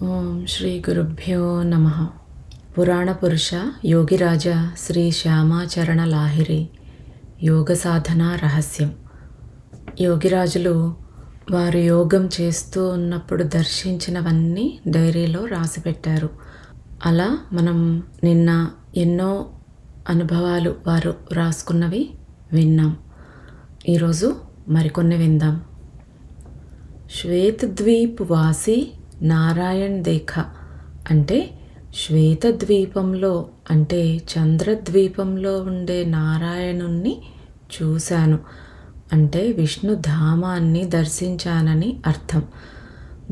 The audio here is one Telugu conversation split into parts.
ఓం శ్రీ గురుభ్యో నమః. పురాణ పురుష యోగిరాజ శ్రీ శ్యామాచరణ లాహిరి యోగ సాధన రహస్యం. యోగిరాజులు వారు యోగం చేస్తూ ఉన్నప్పుడు దర్శించినవన్నీ డైరీలో రాసిపెట్టారు. అలా మనం నిన్న ఎన్నో అనుభవాలు వారు రాసుకున్నవి విన్నాం. ఈరోజు మరికొన్ని విందాం. శ్వేతద్వీప్ వాసి నారాయణ్ దేఖ అంటే శ్వేతద్వీపంలో అంటే చంద్రద్వీపంలో ఉండే నారాయణుణ్ణి చూశాను అంటే విష్ణుధామాన్ని దర్శించానని అర్థం.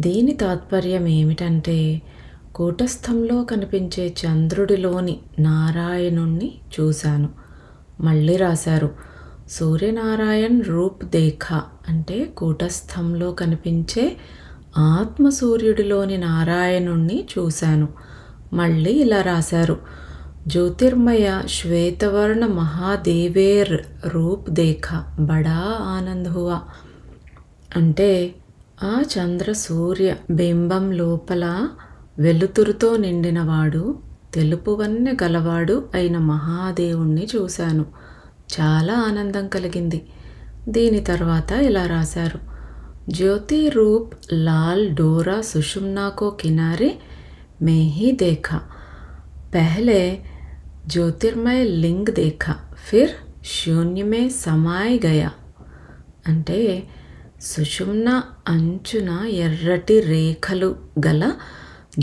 దీని తాత్పర్యం ఏమిటంటే కూటస్థంలో కనిపించే చంద్రుడిలోని నారాయణుణ్ణి చూశాను. మళ్ళీ రాశారు, సూర్యనారాయణ్ రూప్ దేఖా అంటే కూటస్థంలో కనిపించే ఆత్మసూర్యుడిలోని నారాయణుణ్ణి చూశాను. మళ్ళీ ఇలా రాశారు, జ్యోతిర్మయ శ్వేతవర్ణ మహాదేవేర్ రూప్ దేఖా బడా ఆనంద్ హువా అంటే ఆ చంద్ర సూర్య బింబం లోపల వెలుతురుతో నిండినవాడు తెలుపు వన్నె గలవాడు అయిన మహాదేవుణ్ణి చూశాను. చాలా ఆనందం కలిగింది. దీని తర్వాత ఇలా రాశారు, ज्योति रूप लाल डोरा सुषुम्ना को किनारे में ही देखा. पहले ज्योतिर्मय लिंग देखा, फिर शून्य में समाय गया. అంటే సుషుమ్న అంచున ఎర్రటి రేఖలు గల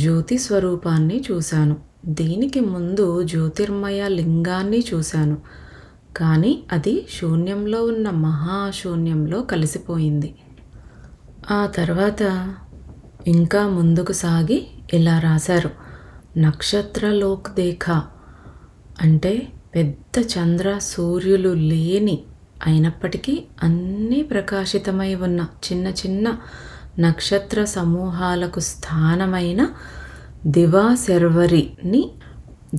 జ్యోతి స్వరూపాన్ని చూశాను. దీనికి ముందు జ్యోతిర్మయ లింగాన్ని చూశాను, కానీ అది శూన్యంలో ఉన్న మహాశూన్యంలో కలిసిపోయింది. ఆ తర్వాత ఇంకా ముందుకు సాగి ఇలా రాశారు, నక్షత్రలోక్ దేఖా అంటే పెద్ద చంద్ర సూర్యులు లేని అయినప్పటికీ అన్నీ ప్రకాశితమై ఉన్న చిన్న చిన్న నక్షత్ర సమూహాలకు స్థానమైన దివాశర్వరిని,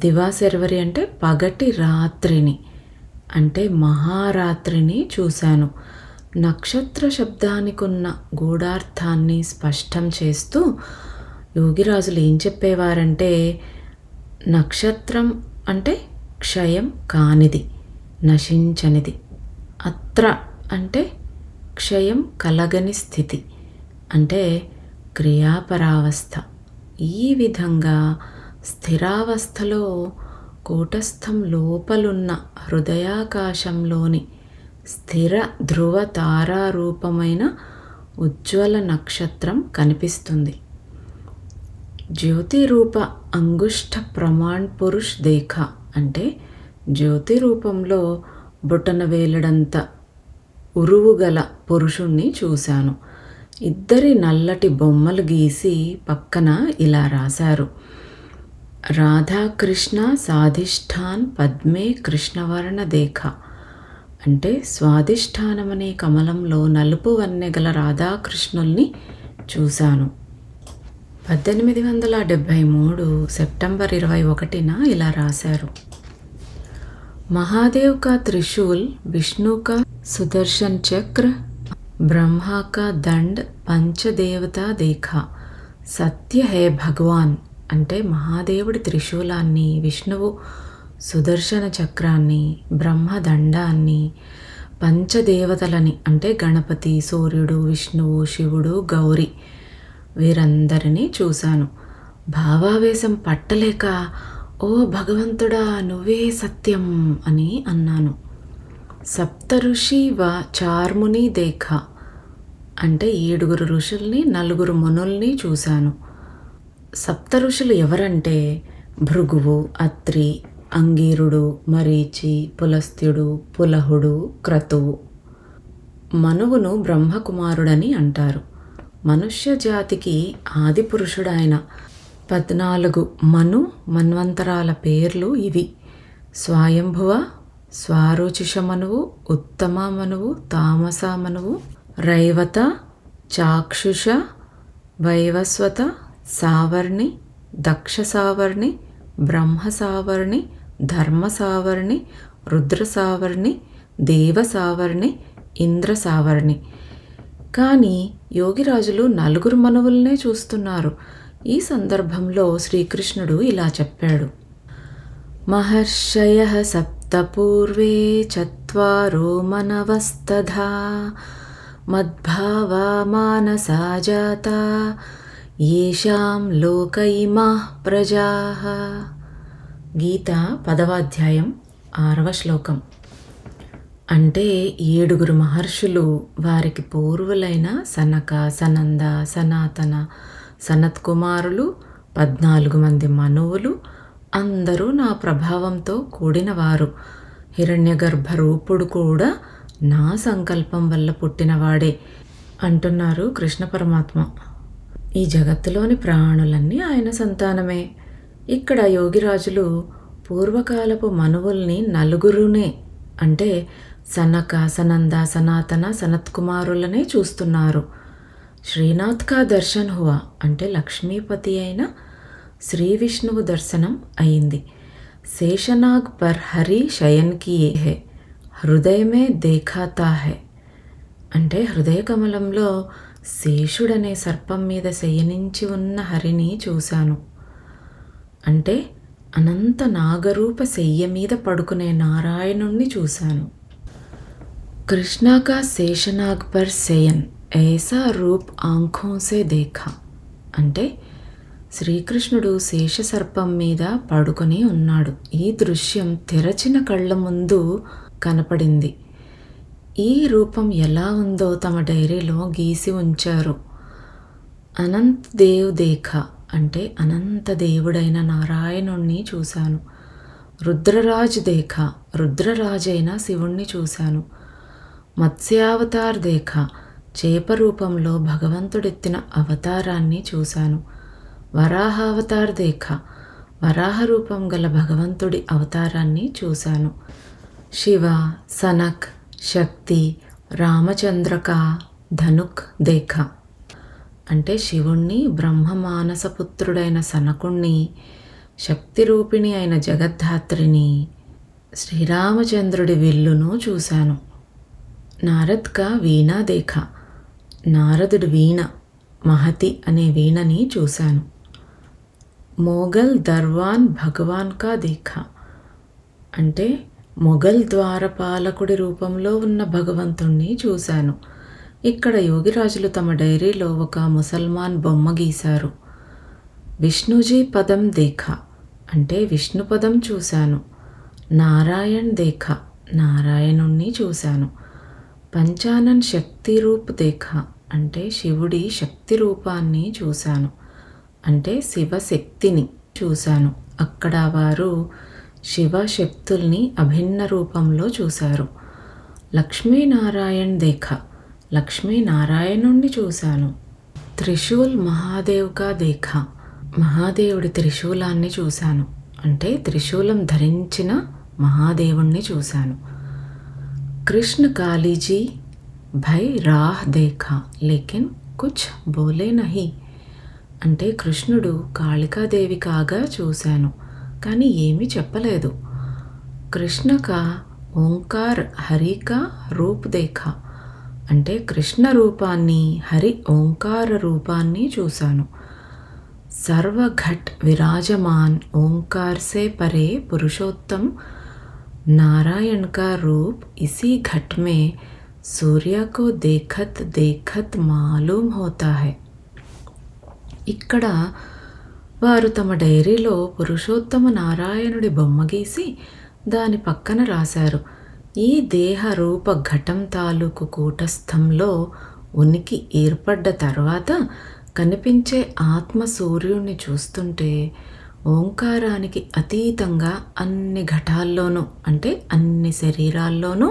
దివాశర్వరి అంటే పగటి రాత్రిని అంటే మహారాత్రిని చూశాను. నక్షత్ర శబ్దానికున్న గూఢార్థాన్ని స్పష్టం చేస్తూ యోగిరాజులు ఏం చెప్పేవారంటే, నక్షత్రం అంటే క్షయం కానిది, నశించనిది. అత్ర అంటే క్షయం కలగని స్థితి అంటే క్రియాపరావస్థ. ఈ విధంగా స్థిరావస్థలో కూటస్థం లోపలున్న హృదయాకాశంలోని స్థిర ధ్రువ తారారూపమైన ఉజ్వల నక్షత్రం కనిపిస్తుంది. జ్యోతి రూప అంగుష్ఠ ప్రమాణ్ పురుష్ దేఖా అంటే జ్యోతి రూపంలో బొటన వేలడంత ఉరువు గల పురుషుణ్ణి చూశాను. ఇద్దరి నల్లటి బొమ్మలు గీసి పక్కన ఇలా రాశారు, రాధాకృష్ణ సాధిష్ఠాన్ పద్మే కృష్ణవర్ణ దేఖా అంటే స్వాధిష్ఠానమనే కమలంలో నలుపు వన్నెగల రాధాకృష్ణుల్ని చూశాను. 1873 సెప్టెంబర్ 21న ఇలా రాశారు, మహాదేవ్ కా త్రిశూల్, విష్ణు కా సుదర్శన్ చక్ర, బ్రహ్మా కా దండ్, పంచదేవతా దేఖా, సత్య హే భగవాన్ అంటే మహాదేవుడి త్రిశూలాన్ని, విష్ణువు సుదర్శన చక్రాన్ని, బ్రహ్మదండాన్ని, పంచదేవతలని అంటే గణపతి, సూర్యుడు, విష్ణువు, శివుడు, గౌరి వీరందరినీ చూశాను. భావావేశం పట్టలేక, ఓ భగవంతుడా నువ్వే సత్యం అని అన్నాను. సప్తఋషి వ చార్ముని దేఖా అంటే 7 ఋషుల్ని 4 మునుల్ని చూశాను. సప్త ఋషులు ఎవరంటే భృగువు, అత్రి, అంగీరుడు, మరీచి, పులస్త్యుడు, పులహుడు, క్రతువు. మనువును బ్రహ్మకుమారుడని అంటారు. మనుష్య జాతికి ఆది పురుషుడాయన. 14 మన్వంతరాల పేర్లు ఇవి: స్వయంభువ, స్వారోచిష మనువు, ఉత్తమ మనువు, తామస మనువు, రైవత, చాక్షుష, వైవస్వత, సావర్ణి, దక్ష సావర్ణి, బ్రహ్మ సావర్ణి, ధర్మ సావర్ణి, రుద్ర సావర్ణి, దేవ సావర్ణి, ఇంద్ర సావర్ణి. కానీ యోగిరాజులు 4 మనువులనే చూస్తున్నారు. ఈ సందర్భంలో శ్రీకృష్ణుడు ఇలా చెప్పాడు. మహర్షయః సప్త పూర్వే చత్వారో మనవస్తథా మద్భావా మానసా జాతా యేషాం లోక ఇమాః ప్రజాః. గీత 10వ అధ్యాయం 6వ శ్లోకం. అంటే 7 మహర్షులు, వారికి పూర్వులైన సనక, సనంద, సనాతన, సనత్ కుమారులు, 14 మంది మనువులు అందరూ నా ప్రభావంతో కూడినవారు. హిరణ్యగర్భ రూపుడు కూడా నా సంకల్పం వల్ల పుట్టినవాడే అంటున్నారు కృష్ణ పరమాత్మ. ఈ జగత్తులోని ప్రాణులన్నీ ఆయన సంతానమే. ఇక్కడ యోగిరాజులు పూర్వకాలపు మనువుల్ని 4 అంటే సనక, సనంద, సనాతన, సనత్కుమారులనే చూస్తున్నారు. శ్రీనాథ్ కా దర్శన్ హువా అంటే లక్ష్మీపతి అయిన శ్రీ విష్ణువు దర్శనం అయింది. శేషనాగ్ పర్ హరి శయన్ కియే హై, హృదయమే దేఖాతా హై అంటే హృదయ కమలంలో శేషుడనే సర్పం మీద శయనించి ఉన్న హరిని చూశాను. అంటే అనంత నాగరూప శయ్య మీద పడుకునే నారాయణుణ్ణి చూశాను. కృష్ణ కా శేషనాగ్ పర్ శయన్ ఐసా రూప్ ఆంఖోం సే దేఖా అంటే శ్రీకృష్ణుడు శేషసర్పం మీద పడుకొని ఉన్నాడు. ఈ దృశ్యం తెరచిన కళ్ళ ముందు కనపడింది. ఈ రూపం ఎలా ఉందో తమ డైరీలో గీసి ఉంచారు. అనంత్ దేవ్ దేఖా అంటే అనంత దేవుడైన నారాయణుణ్ణి చూశాను. రుద్రరాజ్ దేఖా రుద్రరాజైన శివుణ్ణి చూశాను. మత్స్యావతార్ దేఖా చేప రూపంలో భగవంతుడెత్తిన అవతారాన్ని చూశాను. వరాహావతార్ దేఖా వరాహ రూపం గల భగవంతుడి అవతారాన్ని చూశాను. శివ, సనక్, శక్తి, రామచంద్రక, ధనుక్ దేఖా అంటే శివుణ్ణి, బ్రహ్మమానసపుత్రుడైన సనకుణ్ణి, శక్తి రూపిణి అయిన జగద్ధాత్రిని, శ్రీరామచంద్రుడి విల్లును చూశాను. నారద్ కా వీణా దేఖా నారదుడి వీణ, మహతి అనే వీణని చూశాను. మొఘల్ దర్వాన్ భగవాన్ కా దేఖా అంటే మొఘల్ ద్వారపాలకుడి రూపంలో ఉన్న భగవంతుణ్ణి చూశాను. ఇక్కడ యోగిరాజులు తమ డైరీలో ఒక ముసల్మాన్ బొమ్మ గీశారు. విష్ణుజీ పదం దేఖా అంటే విష్ణు పదం చూశాను. నారాయణ్ దేఖా నారాయణుణ్ణి చూశాను. పంచానన్ శక్తి రూప్ దేఖా అంటే శివుడి శక్తి రూపాన్ని చూశాను. అంటే శివశక్తిని చూశాను. అక్కడ వారు శివశక్తుల్ని అభిన్న రూపంలో చూశారు. లక్ష్మీనారాయణ్ దేఖా లక్ష్మీనారాయణుణ్ణి చూశాను. త్రిశూల్ మహాదేవ్ కా దేఖా మహాదేవుడి త్రిశూలాన్ని చూశాను. అంటే త్రిశూలం ధరించిన మహాదేవుణ్ణి చూశాను. కృష్ణ కాళీజీ భై రాహ్ దేఖా లేకిన్ కుచ్ బోలే నహీ అంటే కృష్ణుడు కాళికాదేవి కాగా చూశాను, కానీ ఏమీ చెప్పలేదు. కృష్ణ కా ఓంకార్ హరి కా రూప్ దేఖా అంటే కృష్ణ రూపాన్ని, హరి ఓంకార రూపాన్ని చూశాను. సర్వఘట్ విరాజమాన్ ఓంకార్ సే పరే పురుషోత్తం नारायण का रूप इसी घट में सूर्य को देखत देखत मालूम होता है. ఇక్కడ వారు తమ డైరీలో పురుషోత్తమ నారాయణుడి బొమ్మ గీసి దాని పక్కన రాశారు. ఈ దేహ రూప ఘటం తాలూకు కూటస్థంలో ఉనికి ఏర్పడ్డ తర్వాత కనిపించే ఆత్మ సూర్యుణ్ణి చూస్తుంటే ఓంకారానికి అతీతంగా అన్ని ఘటాల్లోనూ అంటే అన్ని శరీరాల్లోనూ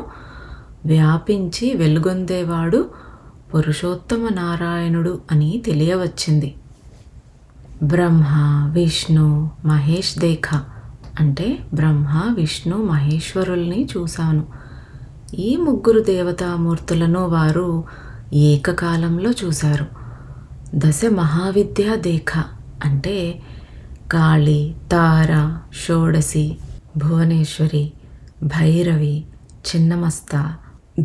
వ్యాపించి వెలుగొందేవాడు పురుషోత్తమ నారాయణుడు అని తెలియవచ్చింది. బ్రహ్మ, విష్ణు, మహేష్ దేఖా అంటే బ్రహ్మ, విష్ణు, మహేశ్వరుల్ని చూశాను. ఈ 3 దేవతామూర్తులను వారు ఏకకాలంలో చూశారు. దశ మహావిద్యా దేఖా అంటే కాళి, తార, షోడసి, భువనేశ్వరి, భైరవి, చిన్నమస్త,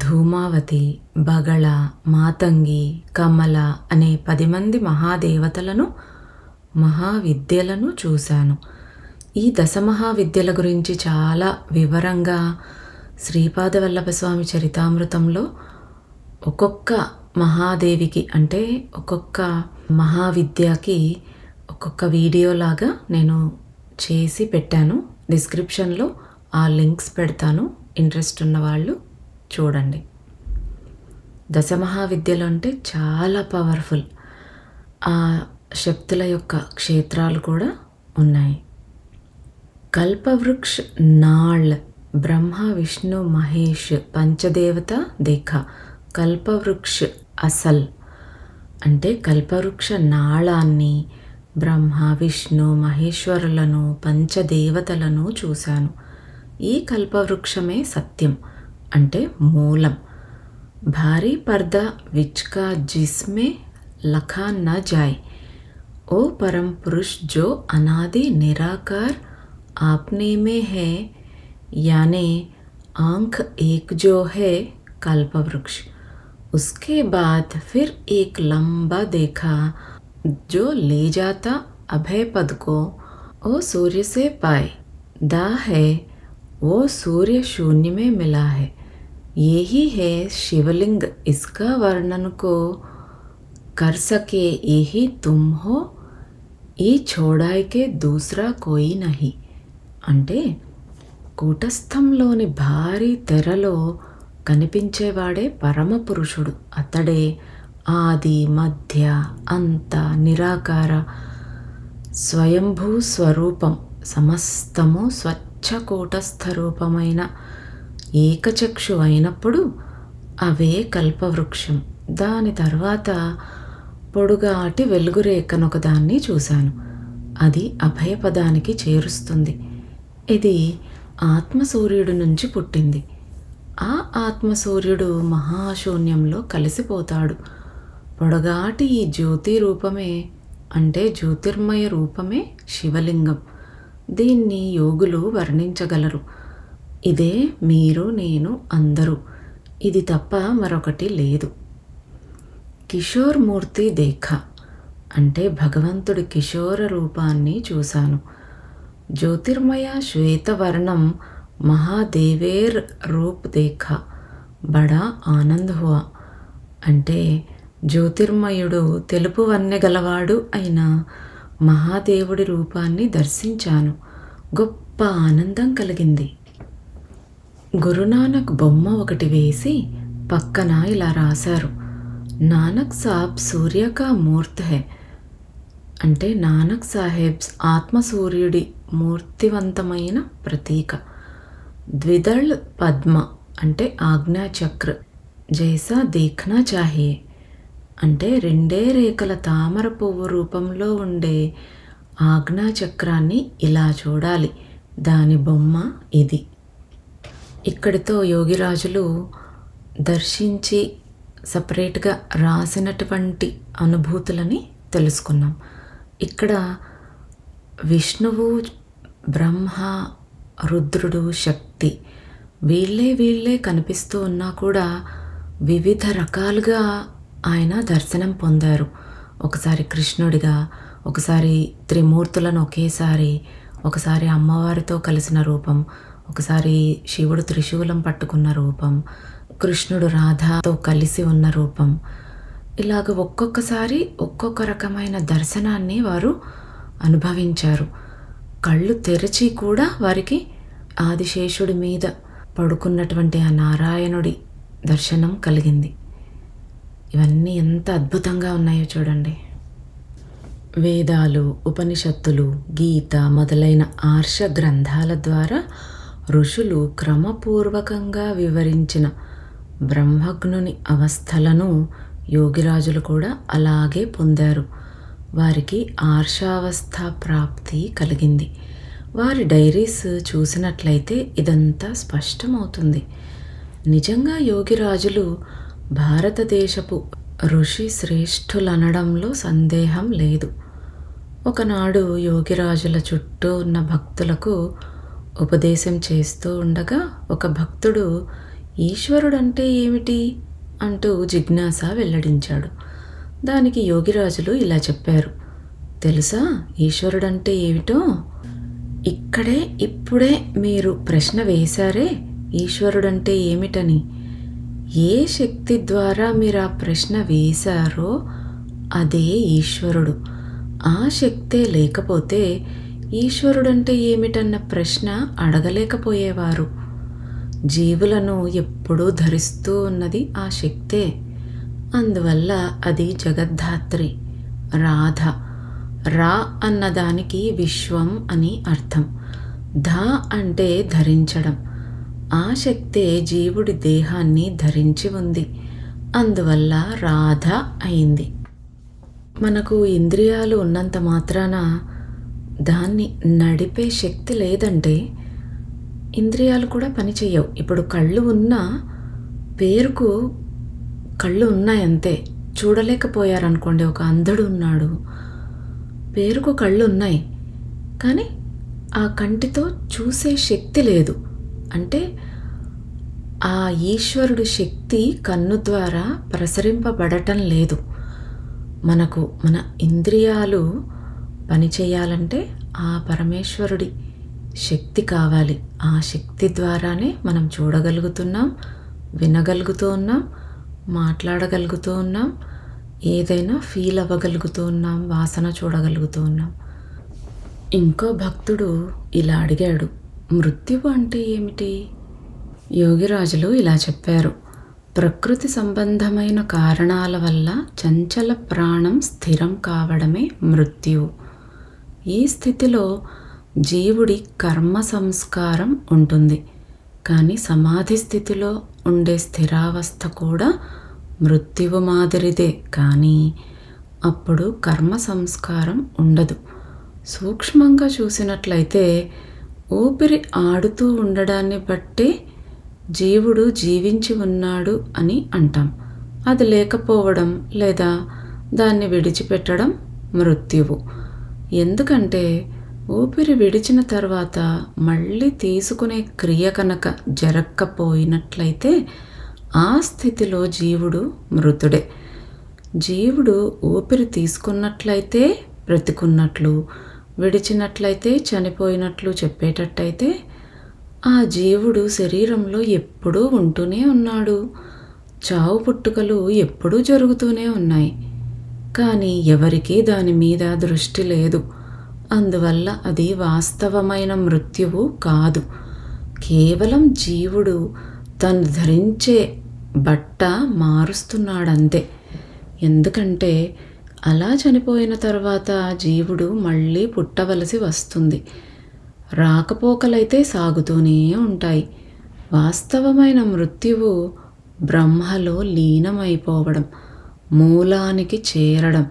ధూమావతి, బగళ, మాతంగి, కమల అనే 10 మంది మహాదేవతలను మహావిద్యలను చూశాను. ఈ దశమహావిద్యల గురించి చాలా వివరంగా శ్రీపాదవల్లభ స్వామి చరితామృతంలో ఒక్కొక్క మహాదేవికి అంటే ఒక్కొక్క మహావిద్యకి ఒక్కొక్క వీడియోలాగా నేను చేసి పెట్టాను. డిస్క్రిప్షన్లో ఆ లింక్స్ పెడతాను. ఇంట్రెస్ట్ ఉన్న వాళ్ళు చూడండి. దశమహావిద్యలు అంటే చాలా పవర్ఫుల్. ఆ శక్తుల యొక్క క్షేత్రాలు కూడా ఉన్నాయి. కల్పవృక్ష నాళ్ బ్రహ్మ విష్ణు మహేష్ పంచదేవత దేఖా. కల్పవృక్ష అసల్ అంటే కల్పవృక్ష నాళాన్ని, బ్రహ్మ విష్ణు మహేశ్వరులను, పంచదేవతలను చూశాను. ఈ కల్పవృక్షమే సత్యం అంటే మూలం. భారీ పర్దా విచ్కా జిస్మే లఖా న జాయ్. ओ परम पुरुष जो अनादि निराकार आपने में है, यानी आंख एक जो है कल्पवृक्ष। उसके बाद फिर एक लंबा देखा जो ले जाता अभय पद को, वो सूर्य से पाए दा है, वो सूर्य शून्य में मिला है, यही है शिवलिंग, इसका वर्णन को कर सके यही तुम हो, ఈ చోడాయికే దూసరా కోయి నహి. అంటే కూటస్థంలోని భారీ తెరలో కనిపించేవాడే పరమపురుషుడు. అతడే ఆది మధ్య అంత నిరాకార స్వయంభూ స్వరూపం. సమస్తము స్వచ్ఛ కూటస్థ రూపమైన ఏకచక్షు అయినప్పుడు అవే కల్పవృక్షం. దాని తర్వాత పొడుగాటి వెలుగురేఖనొకదాన్ని చూశాను. అది అభయపదానికి చేరుస్తుంది. ఇది ఆత్మసూర్యుడి నుంచి పుట్టింది. ఆ ఆత్మసూర్యుడు మహాశూన్యంలో కలిసిపోతాడు. పొడగాటి ఈ జ్యోతి రూపమే అంటే జ్యోతిర్మయ రూపమే శివలింగం. దీన్ని యోగులు వర్ణించగలరు. ఇదే మీరు నేను అందరూ. ఇది తప్ప మరొకటి లేదు. కిషోర్ మూర్తి దేఖా అంటే భగవంతుడి కిషోర రూపాన్ని చూశాను. జ్యోతిర్మయ శ్వేతవర్ణం మహాదేవేర్ రూప్ దేఖా బడా ఆనంద్ హువా. అంటే జ్యోతిర్మయుడు తెలుపు వన్నె గలవాడు అయిన మహాదేవుడి రూపాన్ని దర్శించాను. గొప్ప ఆనందం కలిగింది. గురునానక్ బొమ్మ ఒకటి వేసి పక్కన ఇలా రాశారు, నానక్ సాబ్ సూర్య కా మూర్తి హై. అంటే నానక్ సాహెబ్స్ ఆత్మసూర్యుడి మూర్తివంతమైన ప్రతీక. ద్విదళ్ పద్మ అంటే ఆజ్ఞాచక్ర జైసా దేఖ్నా చాహియే. అంటే రెండే రేఖల తామర పువ్వు రూపంలో ఉండే ఆజ్ఞాచక్రాన్ని ఇలా చూడాలి. దాని బొమ్మ ఇది. ఇక్కడితో యోగిరాజులు దర్శించి సపరేట్గా రాసినటువంటి అనుభూతులని తెలుసుకున్నాం. ఇక్కడ విష్ణువు, బ్రహ్మ, రుద్రుడు, శక్తి వీళ్ళే కనిపిస్తూ ఉన్నా కూడా వివిధ రకాలుగా ఆయన దర్శనం పొందారు. ఒకసారి కృష్ణుడిగా, ఒకసారి త్రిమూర్తులను ఒకేసారి, ఒకసారి అమ్మవారితో కలిసిన రూపం, ఒకసారి శివుడు త్రిశూలం పట్టుకున్న రూపం, కృష్ణుడు రాధతో కలిసి ఉన్న రూపం. ఇలాగ ఒక్కొక్కసారి ఒక్కొక్క రకమైన దర్శనాన్ని వారు అనుభవించారు. కళ్ళు తెరిచి కూడా వారికి ఆదిశేషుడి మీద పడుకున్నటువంటి ఆ నారాయణుడి దర్శనం కలిగింది. ఇవన్నీ ఎంత అద్భుతంగా ఉన్నాయో చూడండి. వేదాలు, ఉపనిషత్తులు, గీత మొదలైన ఆర్ష గ్రంథాల ద్వారా ఋషులు క్రమపూర్వకంగా వివరించిన బ్రహ్మజ్ఞుని అవస్థలను యోగిరాజులు కూడా అలాగే పొందారు. వారికి ఆర్షావస్థ ప్రాప్తి కలిగింది. వారి డైరీస్ చూసినట్లయితే ఇదంతా స్పష్టమవుతుంది. నిజంగా యోగిరాజులు భారతదేశపు ఋషి శ్రేష్ఠులనడంలో సందేహం లేదు. ఒకనాడు యోగిరాజుల చుట్టూ ఉన్న భక్తులకు ఉపదేశం చేస్తూ ఉండగా ఒక భక్తుడు ఈశ్వరుడంటే ఏమిటి అంటూ జిజ్ఞాస వెల్లడించాడు. దానికి యోగిరాజులు ఇలా చెప్పారు, తెలుసా ఈశ్వరుడంటే ఏమిటో? ఇక్కడే ఇప్పుడే మీరు ప్రశ్న వేశారే ఈశ్వరుడంటే ఏమిటని. ఏ శక్తి ద్వారా మీరు ఆ ప్రశ్న వేశారో అదే ఈశ్వరుడు. ఆ శక్తే లేకపోతే ఈశ్వరుడంటే ఏమిటన్న ప్రశ్న అడగలేకపోయేవారు. జీవులను ఎప్పుడూ ధరిస్తూ ఉన్నది ఆ శక్తే. అందువల్ల అది జగద్ధాత్రి, రాధ. రా అన్నదానికి విశ్వం అని అర్థం. ధ అంటే ధరించడం. ఆ శక్తే జీవుడి దేహాన్ని ధరించి ఉంది. అందువల్ల రాధ అయింది. మనకు ఇంద్రియాలు ఉన్నంత మాత్రాన దాన్ని నడిపే శక్తి లేదంటే ఇంద్రియాలు కూడా పనిచేయవు. ఇప్పుడు కళ్ళు ఉన్నా పేరుకు కళ్ళు ఉన్నాయంతే. చూడలేకపోయారనుకోండి, ఒక అంధుడు ఉన్నాడు, పేరుకు కళ్ళు ఉన్నాయి కానీ ఆ కంటితో చూసే శక్తి లేదు. అంటే ఆ ఈశ్వరుడు శక్తి కన్ను ద్వారా ప్రసరింపబడటం లేదు. మనకు మన ఇంద్రియాలు పనిచేయాలంటే ఆ పరమేశ్వరుడి శక్తి కావాలి. ఆ శక్తి ద్వారానే మనం చూడగలుగుతున్నాం, వినగలుగుతూ ఉన్నాం, మాట్లాడగలుగుతూ ఉన్నాం, ఏదైనా ఫీల్ అవ్వగలుగుతూ ఉన్నాం, వాసన చూడగలుగుతూ ఉన్నాం. ఇంకో భక్తుడు ఇలా అడిగాడు, మృత్యువు అంటే ఏమిటి? యోగిరాజులు ఇలా చెప్పారు, ప్రకృతి సంబంధమైన కారణాల వల్ల చంచల ప్రాణం స్థిరం కావడమే మృత్యువు. ఈ స్థితిలో జీవుడి కర్మ సంస్కారం ఉంటుంది. కానీ సమాధి స్థితిలో ఉండే స్థిరావస్థ కూడా మృత్యువు మాదిరిదే. కానీ అప్పుడు కర్మ సంస్కారం ఉండదు. సూక్ష్మంగా చూసినట్లయితే ఊపిరి ఆడుతూ ఉండడాన్ని బట్టే జీవుడు జీవించి ఉన్నాడు అని అంటాం. అది లేకపోవడం లేదా దాన్ని విడిచిపెట్టడం మృత్యువు. ఎందుకంటే ఊపిరి విడిచిన తర్వాత మళ్ళీ తీసుకునే క్రియ కనుక జరగకపోయినట్లయితే ఆ స్థితిలో జీవుడు మృతుడే. జీవుడు ఊపిరి తీసుకున్నట్లయితే బ్రతికున్నట్లు, విడిచినట్లయితే చనిపోయినట్లు చెప్పేటట్టయితే ఆ జీవుడు శరీరంలో ఎప్పుడూ ఉంటూనే ఉన్నాడు. చావు పుట్టుకలు ఎప్పుడూ జరుగుతూనే ఉన్నాయి. కానీ ఎవరికీ దాని మీద దృష్టి లేదు. అందువల్ల అది వాస్తవమైన మృత్యువు కాదు. కేవలం జీవుడు తను ధరించే బట్ట మారుస్తున్నాడంతే. ఎందుకంటే అలా చనిపోయిన తర్వాత జీవుడు మళ్ళీ పుట్టవలసి వస్తుంది. రాకపోకలైతే సాగుతూనే ఉంటాయి. వాస్తవమైన మృత్యువు బ్రహ్మలో లీనమైపోవడం, మూలానికి చేరడం.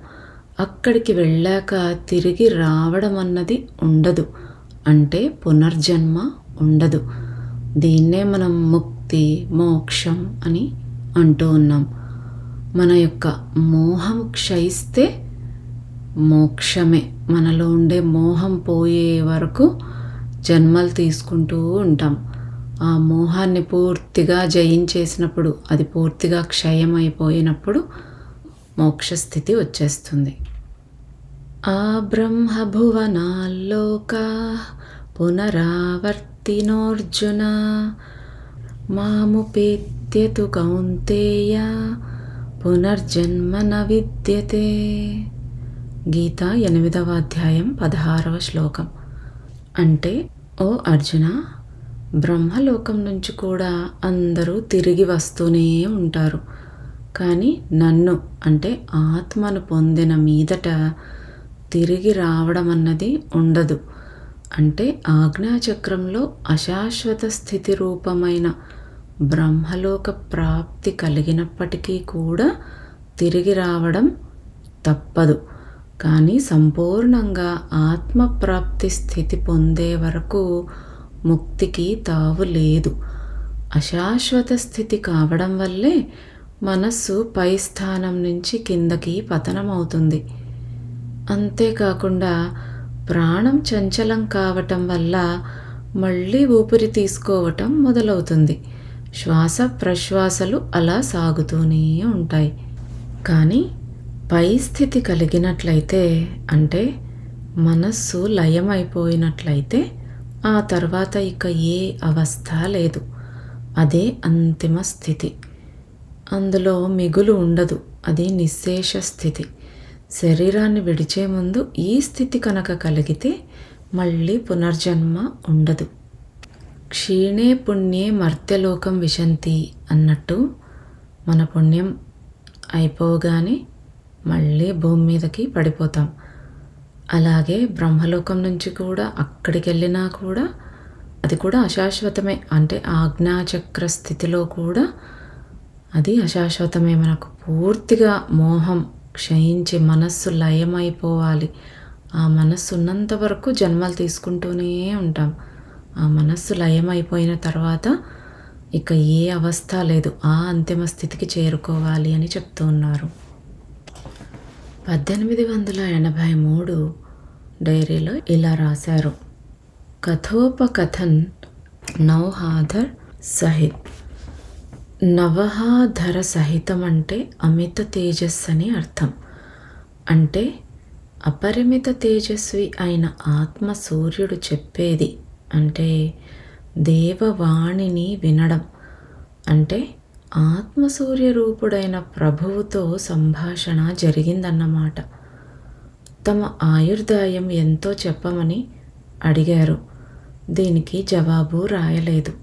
అక్కడికి వెళ్ళాక తిరిగి రావడం అన్నది ఉండదు. అంటే పునర్జన్మ ఉండదు. దీన్నే మనం ముక్తి, మోక్షం అని అంటూ ఉన్నాం. మన యొక్క మోహం క్షయిస్తే మోక్షమే. మనలో ఉండే మోహం పోయే వరకు జన్మలు తీసుకుంటూ ఉంటాం. ఆ మోహాన్ని పూర్తిగా జయించేసినప్పుడు, అది పూర్తిగా క్షయమైపోయినప్పుడు మోక్షస్థితి వచ్చేస్తుంది. ఆ బ్రహ్మభువనాల్లోకా పునరావర్తినోర్జున మాముపేత్యతు కౌంతేయ పునర్జన్మ న విద్యతే. గీత 8వ అధ్యాయం 16వ శ్లోకం. అంటే ఓ అర్జున, బ్రహ్మలోకం నుంచి కూడా అందరూ తిరిగి వస్తూనే ఉంటారు. కానీ నన్ను అంటే ఆత్మను పొందిన మీదట తిరిగి రావడం అన్నది ఉండదు. అంటే ఆజ్ఞాచక్రంలో అశాశ్వత స్థితి రూపమైన బ్రహ్మలోక ప్రాప్తి కలిగినప్పటికీ కూడా తిరిగి రావడం తప్పదు. కానీ సంపూర్ణంగా ఆత్మప్రాప్తి స్థితి పొందే వరకు ముక్తికి తావు లేదు. అశాశ్వత స్థితి కావడం వల్లే మనస్సు పై స్థానం నుంచి కిందకి పతనమవుతుంది. అంతేకాకుండా ప్రాణం చంచలం కావటం వల్ల మళ్ళీ ఊపిరి తీసుకోవటం మొదలవుతుంది. శ్వాస ప్రశ్వాసలు అలా సాగుతూనే ఉంటాయి. కానీ పై స్థితి కలిగినట్లయితే, అంటే మనస్సు లయమైపోయినట్లయితే, ఆ తర్వాత ఇక ఏ అవస్థ లేదు. అదే అంతిమ స్థితి. అందులో మిగులు ఉండదు. అది నిశ్శేష స్థితి. శరీరాన్ని విడిచే ముందు ఈ స్థితి కనుక కలిగితే మళ్ళీ పునర్జన్మ ఉండదు. క్షీణే పుణ్యే మర్త్యలోకం విశంతి అన్నట్టు, మన పుణ్యం అయిపోగానే మళ్ళీ భూమి మీదకి పడిపోతాం. అలాగే బ్రహ్మలోకం నుంచి కూడా అక్కడికి వెళ్ళినా కూడా అది కూడా అశాశ్వతమే. అంటే ఆజ్ఞాచక్ర స్థితిలో కూడా అది అశాశ్వతమే. మనకు పూర్తిగా మోహం క్షయించి మనస్సు లయమైపోవాలి. ఆ మనస్సు ఉన్నంత వరకు జన్మలు తీసుకుంటూనే ఉంటాం. ఆ మనస్సు లయమైపోయిన తర్వాత ఇక ఏ అవస్థ లేదు. ఆ అంతిమ స్థితికి చేరుకోవాలి అని చెప్తూ ఉన్నారు. 1883 డైరీలో ఇలా రాశారు. కథోపకథన్ నౌహాధర్ సహిత్. నవహాధర సహితం అంటే అమిత తేజస్సు అని అర్థం. అంటే అపరిమిత తేజస్వి అయిన ఆత్మ సూర్యుడు చెప్పేది, అంటే దేవవాణిని వినడం, అంటే ఆత్మసూర్య రూపుడైన ప్రభువుతో సంభాషణ జరిగిందన్నమాట. తమ ఆయుర్దాయం ఎంతో చెప్పమని అడిగారు. దీనికి జవాబు రాయలేదు.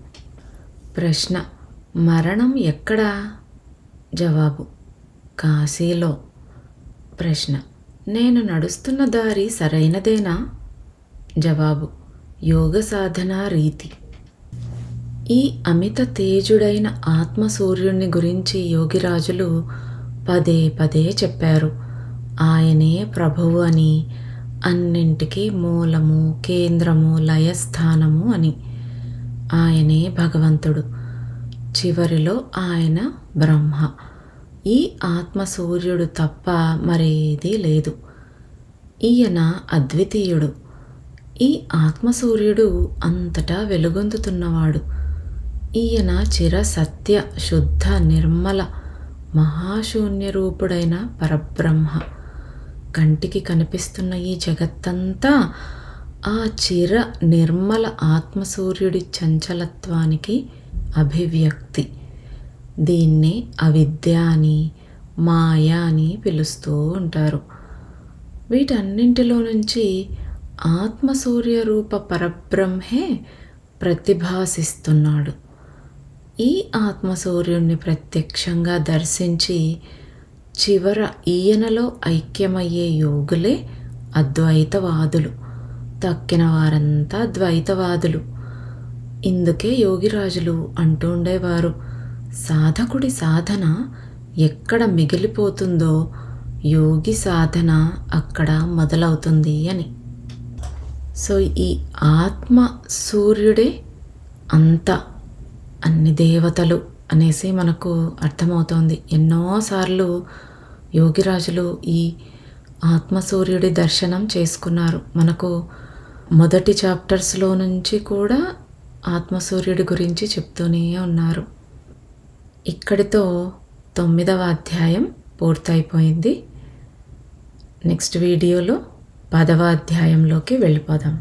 ప్రశ్న: మరణం ఎక్కడా? జవాబు: కాశీలో. ప్రశ్న: నేను నడుస్తున్న దారి సరైనదేనా? జవాబు: యోగ సాధనా రీతి. ఈ అమిత తేజుడైన ఆత్మసూర్యుని గురించి యోగిరాజులు పదే పదే చెప్పారు. ఆయనే ప్రభువు అని, అన్నింటికీ మూలము, కేంద్రము, లయస్థానము అని. ఆయనే భగవంతుడు. చివరిలో ఆయన బ్రహ్మ. ఈ ఆత్మసూర్యుడు తప్ప మరేదీ లేదు. ఈయన అద్వితీయుడు. ఈ ఆత్మసూర్యుడు అంతటా వెలుగొందుతున్నవాడు. ఈయన చిర సత్య శుద్ధ నిర్మల మహాశూన్య రూపుడైన పరబ్రహ్మ. కంటికి కనిపిస్తున్న ఈ జగత్తంతా ఆ చిర నిర్మల ఆత్మసూర్యుడి చంచలత్వానికి అభివ్యక్తి. దీన్నే అవిద్య అని, మాయ అని పిలుస్తూ ఉంటారు. వీటన్నింటిలో నుంచి ఆత్మసూర్య రూప పరబ్రహ్మే ప్రతిభాసిస్తున్నాడు. ఈ ఆత్మసూర్యుణ్ణి ప్రత్యక్షంగా దర్శించి చివర ఈయనలో ఐక్యమయ్యే యోగులే అద్వైతవాదులు. తక్కిన వారంతా ద్వైతవాదులు. ఇందుకే యోగిరాజులు అంటూ ఉండేవారు, సాధకుడి సాధన ఎక్కడ మిగిలిపోతుందో యోగి సాధన అక్కడ మొదలవుతుంది అని. సో ఈ ఆత్మ సూర్యుడే అంతా, అన్ని దేవతలు అనేసి మనకు అర్థమవుతోంది. ఎన్నోసార్లు యోగిరాజులు ఈ ఆత్మసూర్యుడి దర్శనం చేసుకున్నారు. మనకు మొదటి చాప్టర్స్లో నుంచి కూడా ఆత్మసూర్యుడి గురించి చెప్తూనే ఉన్నారు. ఇక్కడితో 9వ అధ్యాయం పూర్తయిపోయింది. నెక్స్ట్ వీడియోలో 10వ అధ్యాయంలోకి వెళ్ళిపోదాం.